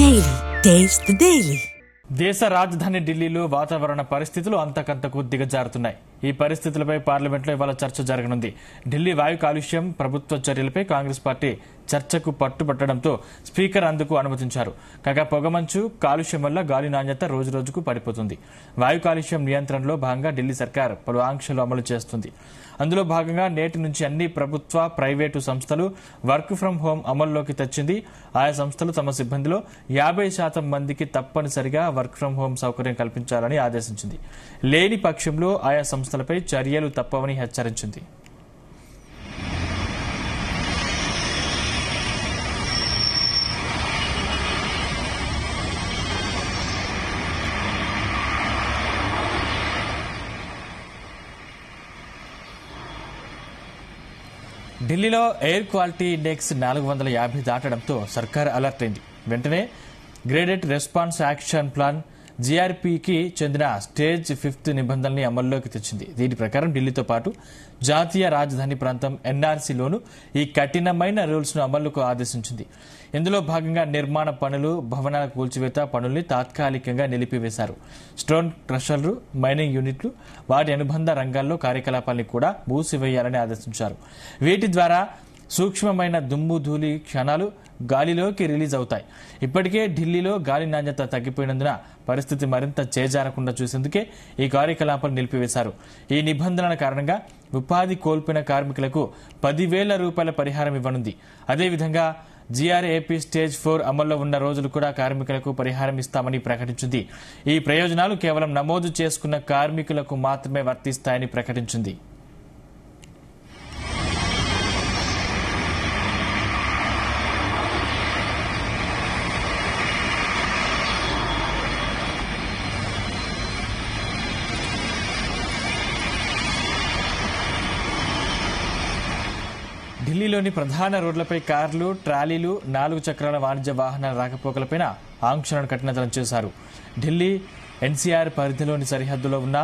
Daily. Taste the Daily. దేశ రాజధాని ఢిల్లీలో వాతావరణ పరిస్థితులు అంతకంతకు దిగజారుతున్నాయి. ఈ పరిస్థితులపై పార్లమెంట్లో ఇవాళ చర్చ జరగనుంది. ఢిల్లీ వాయు కాలుష్యం, ప్రభుత్వ చర్యలపై కాంగ్రెస్ పార్టీ చర్చకు పట్టుబట్టడంతో స్పీకర్ అందుకు అనుమతించారు. కాగా పొగమంచు కాలుష్యం వల్ల గాలి నాణ్యత రోజురోజుకు పడిపోతుంది. వాయు కాలుష్యం నియంత్రణలో భాగంగా ఢిల్లీ సర్కార్ పలు ఆంక్షలు అమలు చేస్తుంది. అందులో భాగంగా నేటి నుంచి అన్ని ప్రభుత్వ, ప్రైవేటు సంస్థలు వర్క్ ఫ్రం హోం అమల్లోకి తెచ్చింది. ఆయా సంస్థలు తమ సిబ్బందిలో 50% మందికి తప్పనిసరిగా వర్క్ ఫ్రం హోం సౌకర్యం కల్పించాలని ఆదేశించింది. లేని పక్షంలో ఆయా సంస్థలపై చర్యలు తప్పవని హెచ్చరించింది. ఢిల్లీలో ఎయిర్ క్వాలిటీ ఇండెక్స్ 450 దాటడంతో సర్కార్ అలర్ట్ అయింది. వెంటనే గ్రేడెడ్ రెస్పాన్స్ యాక్షన్ ప్లాన్ జీఆర్పీకి చెందిన స్టేజ్ 5 నిబంధనల్ని అమల్లోకి తెచ్చింది. దీని ప్రకారం ఢిల్లీతో పాటు జాతీయ రాజధాని ప్రాంతం ఎన్ఆర్సీలోనూ ఈ కఠినమైన రూల్స్ ను అమలుకు ఆదేశించింది. ఇందులో భాగంగా నిర్మాణ పనులు, భవనాల కూల్చివేత పనుల్ని తాత్కాలికంగా నిలిపివేశారు. స్టోన్ క్రషర్లు, మైనింగ్ యూనిట్లు, వాటి అనుబంధ రంగాల్లో కార్యకలాపాల్ని కూడా మూసివేయాలని ఆదేశించారు. వీటి ద్వారా సూక్ష్మమైన దుమ్ము, ధూళి క్షణాలు గాలిలోకి రిలీజ్ అవుతాయి. ఇప్పటికే ఢిల్లీలో గాలి నాణ్యత తగ్గిపోయినందున పరిస్థితి మరింత చేజారకుండా చూసేందుకే ఈ కార్యకలాపాలు నిలిపివేశారు. ఈ నిబంధనల కారణంగా ఉపాధి కోల్పోయిన కార్మికులకు 10,000 రూపాయల పరిహారం ఇవ్వనుంది. అదేవిధంగా జీఆర్ఏపీ స్టేజ్ 4 అమల్లో ఉన్న రోజులు కూడా కార్మికులకు పరిహారం ఇస్తామని ప్రకటించింది. ఈ ప్రయోజనాలు కేవలం నమోదు చేసుకున్న కార్మికులకు మాత్రమే వర్తిస్తాయని ప్రకటించింది. ఢిల్లీలోని ప్రధాన రోడ్లపై కార్లు, ట్రాలీలు, 4 చక్రాల వాణిజ్య వాహనాల రాకపోకలపై ఆంక్షలను కఠినతరం చేశారు. ఢిల్లీ ఎన్సీఆర్ పరిధిలోని సరిహద్దులో ఉన్న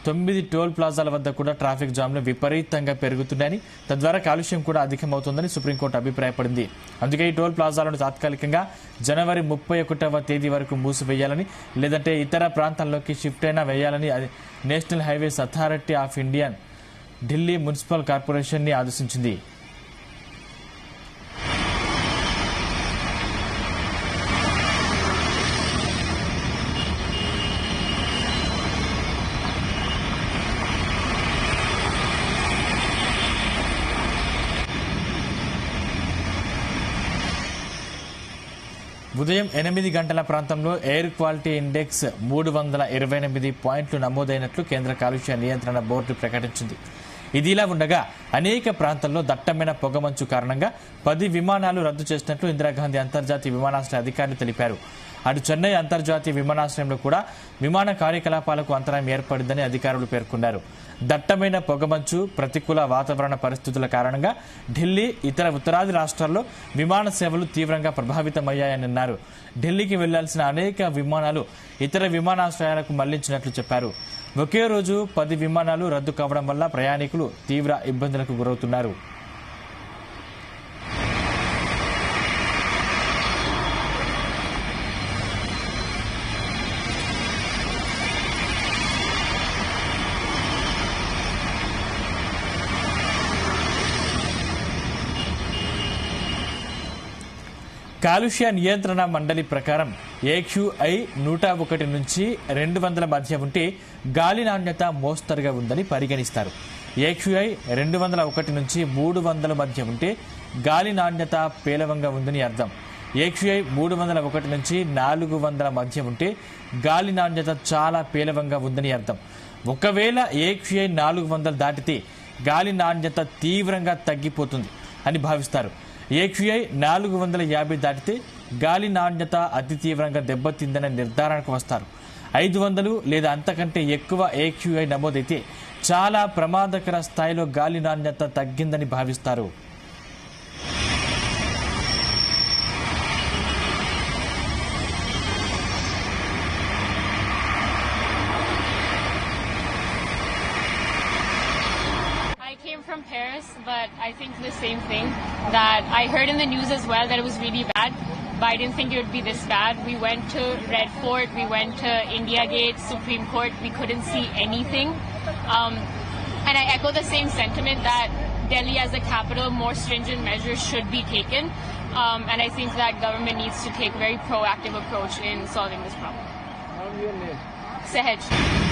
9 టోల్ ప్లాజాల వద్ద కూడా ట్రాఫిక్ జామ్లు విపరీతంగా పెరుగుతున్నాయని, తద్వారా కాలుష్యం కూడా అధికమవుతోందని సుప్రీంకోర్టు అభిప్రాయపడింది. అందుకే ఈ టోల్ ప్లాజాలను తాత్కాలికంగా జనవరి 31వ తేదీ వరకు మూసివేయాలని, లేదంటే ఇతర ప్రాంతాల్లోకి షిఫ్ట్ అయినా వేయాలని national highways authority of India Delhi municipal corporation ని ఆదేశించింది. ఉదయం 8 గంటల ప్రాంతంలో ఎయిర్ క్వాలిటీ ఇండెక్స్ 328 పాయింట్లు నమోదైనట్లు కేంద్ర కాలుష్య నియంత్రణ బోర్డు ప్రకటించింది. ఇదిలా ఉండగా అనేక ప్రాంతాల్లో దట్టమైన పొగమంచు కారణంగా 10 విమానాలు రద్దు చేసినట్లు ఇందిరాగాంధీ అంతర్జాతీయ విమానాశ్రయ అధికారులు తెలిపారు. అటు చెన్నై అంతర్జాతీయ విమానాశ్రయంలో కూడా విమాన కార్యకలాపాలకు అంతరాయం ఏర్పడిందని అధికారులు పేర్కొన్నారు. దట్టమైన పొగమంచు, ప్రతికూల వాతావరణ పరిస్థితుల కారణంగా ఢిల్లీ, ఇతర ఉత్తరాది రాష్ట్రాల్లో విమాన సేవలు తీవ్రంగా ప్రభావితమయ్యాయని అన్నారు. ఢిల్లీకి వెళ్లాల్సిన అనేక విమానాలు ఇతర విమానాశ్రయాలకు మళ్లించినట్లు చెప్పారు. ఒకే రోజు 10 విమానాలు రద్దు కావడం వల్ల ప్రయాణికులు తీవ్ర ఇబ్బందులకు గురవుతున్నారు. కాలుష్య నియంత్రణ మండలి ప్రకారం ఏక్యూఐ 101 నుంచి 200 మధ్య ఉంటే గాలి నాణ్యత మోస్తరుగా ఉందని పరిగణిస్తారు. ఏక్యూఐ 201 నుంచి 300 మధ్య ఉంటే గాలి నాణ్యత పేలవంగా ఉందని అర్థం. ఏక్యూఐ 301 నుంచి 400 మధ్య ఉంటే గాలి నాణ్యత చాలా పేలవంగా ఉందని అర్థం. ఒకవేళ ఏక్యూఐ 400 దాటితే గాలి నాణ్యత తీవ్రంగా తగ్గిపోతుంది అని భావిస్తారు. ఏక్యూఐ 450 దాటితే గాలి నాణ్యత అతి తీవ్రంగా దెబ్బతిందనే నిర్ధారణకు వస్తారు. 500 లేదా అంతకంటే ఎక్కువ ఏక్యూఐ నమోదైతే చాలా ప్రమాదకర స్థాయిలో గాలి నాణ్యత తగ్గిందని భావిస్తారు. from Paris, but I think the same thing, that I heard in the news as well that it was really bad. but I didn't think it would be this bad. We went to Red Fort, we went to India Gate, Supreme Court. We couldn't see anything. And I echo the same sentiment that Delhi as a capital, more stringent measures should be taken. And I think that government needs to take a very proactive approach in solving this problem. Sahaj.